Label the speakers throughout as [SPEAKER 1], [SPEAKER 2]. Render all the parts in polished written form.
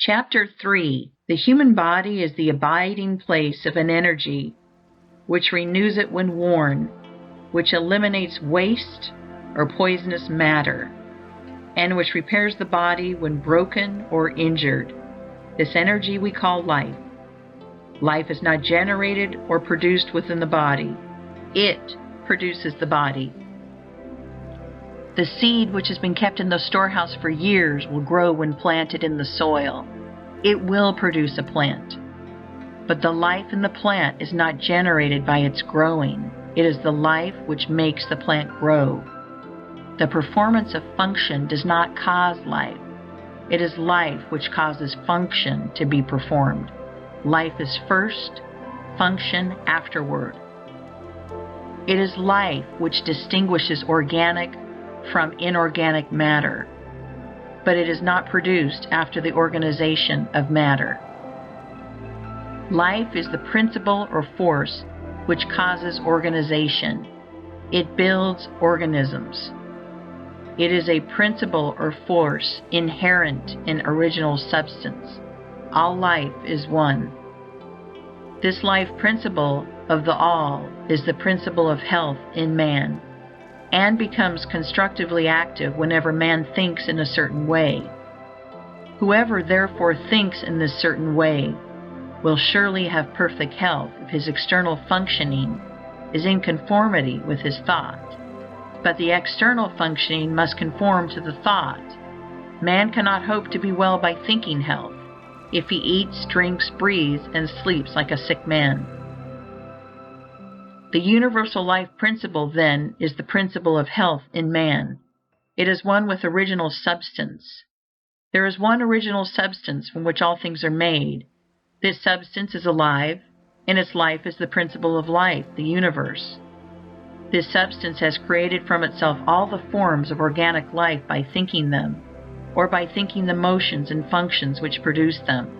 [SPEAKER 1] Chapter 3. The human body is the abiding place of an energy which renews it when worn, which eliminates waste or poisonous matter, and which repairs the body when broken or injured. This energy we call life. Life is not generated or produced within the body. It produces the body. The seed which has been kept in the storehouse for years will grow when planted in the soil. It will produce a plant. But the life in the plant is not generated by its growing. It is the life which makes the plant grow. The performance of function does not cause life. It is life which causes function to be performed. Life is first, function afterward. It is life which distinguishes organic from inorganic matter, but it is not produced after the organization of matter. Life is the principle or force which causes organization. It builds organisms. It is a principle or force inherent in original substance. All life is one. This life principle of the all is the principle of health in man, and becomes constructively active whenever man thinks in a certain way. Whoever therefore thinks in this certain way will surely have perfect health if his external functioning is in conformity with his thought. But the external functioning must conform to the thought. Man cannot hope to be well by thinking health if he eats, drinks, breathes, and sleeps like a sick man. The universal life principle, then, is the principle of health in man. It is one with original substance. There is one original substance from which all things are made. This substance is alive, and its life is the principle of life, the universe. This substance has created from itself all the forms of organic life by thinking them, or by thinking the motions and functions which produce them.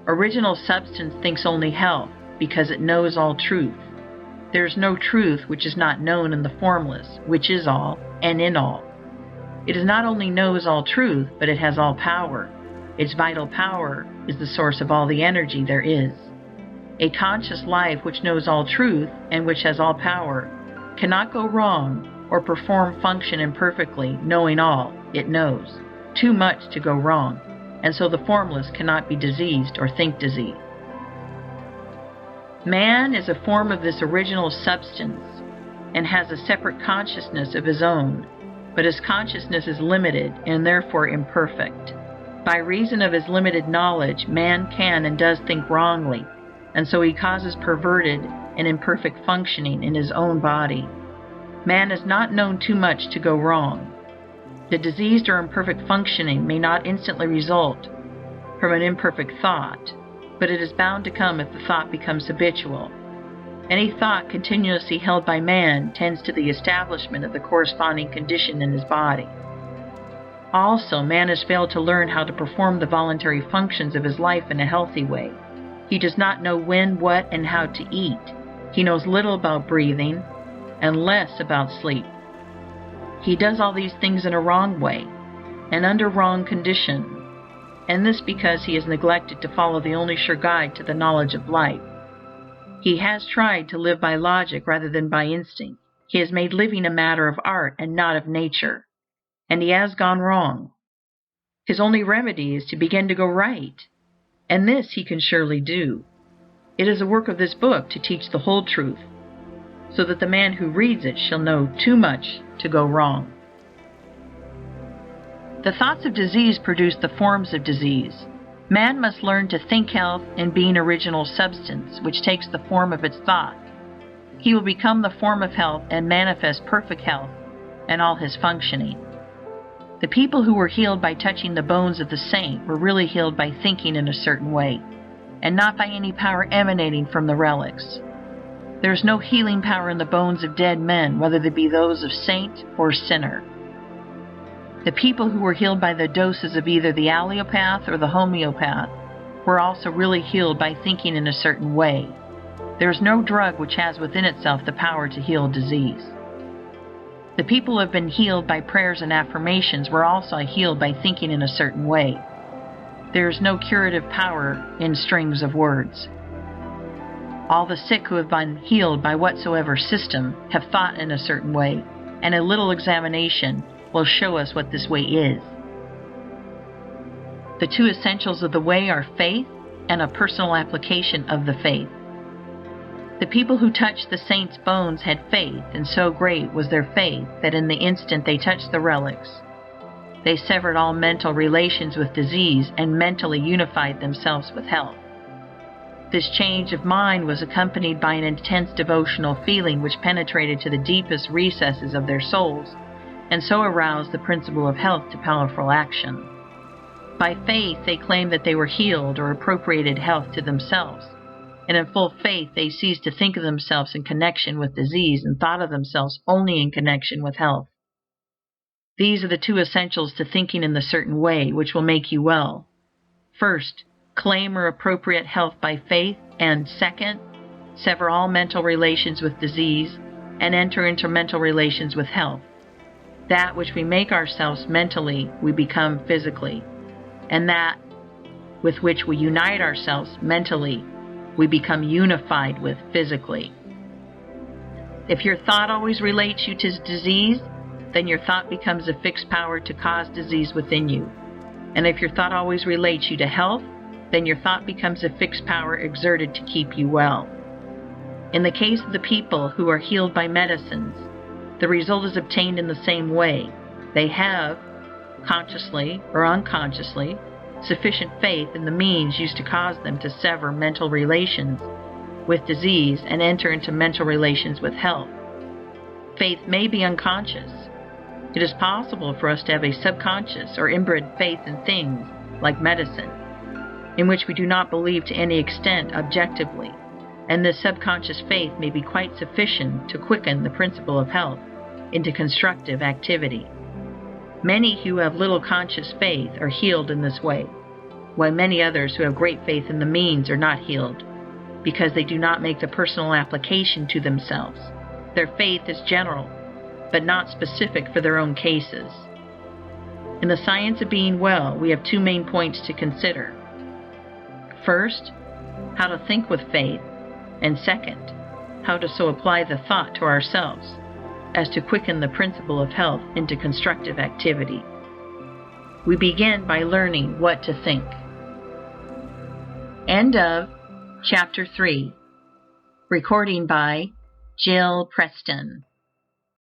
[SPEAKER 1] Original substance thinks only health because it knows all truth. There is no truth which is not known in the formless, which is all and in all. It not only knows all truth, but it has all power. Its vital power is the source of all the energy there is. A conscious life which knows all truth and which has all power cannot go wrong or perform function imperfectly, knowing all it knows. Too much to go wrong, and so the formless cannot be diseased or think disease. Man is a form of this original substance and has a separate consciousness of his own, but his consciousness is limited and therefore imperfect. By reason of his limited knowledge, man can and does think wrongly, and so he causes perverted and imperfect functioning in his own body. Man has not known too much to go wrong. The diseased or imperfect functioning may not instantly result from an imperfect thought, but it is bound to come if the thought becomes habitual. Any thought continuously held by man tends to the establishment of the corresponding condition in his body. Also, man has failed to learn how to perform the voluntary functions of his life in a healthy way. He does not know when, what, and how to eat. He knows little about breathing and less about sleep. He does all these things in a wrong way and under wrong conditions, and this because he has neglected to follow the only sure guide to the knowledge of life. He has tried to live by logic rather than by instinct. He has made living a matter of art and not of nature, and he has gone wrong. His only remedy is to begin to go right, and this he can surely do. It is the work of this book to teach the whole truth, so that the man who reads it shall know too much to go wrong. The thoughts of disease produce the forms of disease. Man must learn to think health and being original substance, which takes the form of its thought. He will become the form of health and manifest perfect health and all his functioning. The people who were healed by touching the bones of the saint were really healed by thinking in a certain way, and not by any power emanating from the relics. There is no healing power in the bones of dead men, whether they be those of saint or sinner. The people who were healed by the doses of either the allopath or the homeopath were also really healed by thinking in a certain way. There is no drug which has within itself the power to heal disease. The people who have been healed by prayers and affirmations were also healed by thinking in a certain way. There is no curative power in strings of words. All the sick who have been healed by whatsoever system have thought in a certain way, and a little examination will show us what this way is. The two essentials of the way are faith and a personal application of the faith. The people who touched the saints' bones had faith, and so great was their faith that in the instant they touched the relics, they severed all mental relations with disease and mentally unified themselves with health. This change of mind was accompanied by an intense devotional feeling which penetrated to the deepest recesses of their souls, and so aroused the principle of health to powerful action. By faith they claimed that they were healed or appropriated health to themselves, and in full faith they ceased to think of themselves in connection with disease and thought of themselves only in connection with health. These are the two essentials to thinking in the certain way which will make you well. First, claim or appropriate health by faith, and second, sever all mental relations with disease and enter into mental relations with health. That which we make ourselves mentally, we become physically, and that with which we unite ourselves mentally, we become unified with physically. If your thought always relates you to disease, then your thought becomes a fixed power to cause disease within you. And if your thought always relates you to health, then your thought becomes a fixed power exerted to keep you well. In the case of the people who are healed by medicines, the result is obtained in the same way. They have, consciously or unconsciously, sufficient faith in the means used to cause them to sever mental relations with disease and enter into mental relations with health. Faith may be unconscious. It is possible for us to have a subconscious or inbred faith in things like medicine, in which we do not believe to any extent objectively, and this subconscious faith may be quite sufficient to quicken the principle of health into constructive activity. Many who have little conscious faith are healed in this way, while many others who have great faith in the means are not healed, because they do not make the personal application to themselves. Their faith is general, but not specific for their own cases. In the science of being well, we have two main points to consider. First, how to think with faith, and second, how to so apply the thought to ourselves as to quicken the principle of health into constructive activity. We begin by learning what to think. End of Chapter 3. Recording by Jill Preston.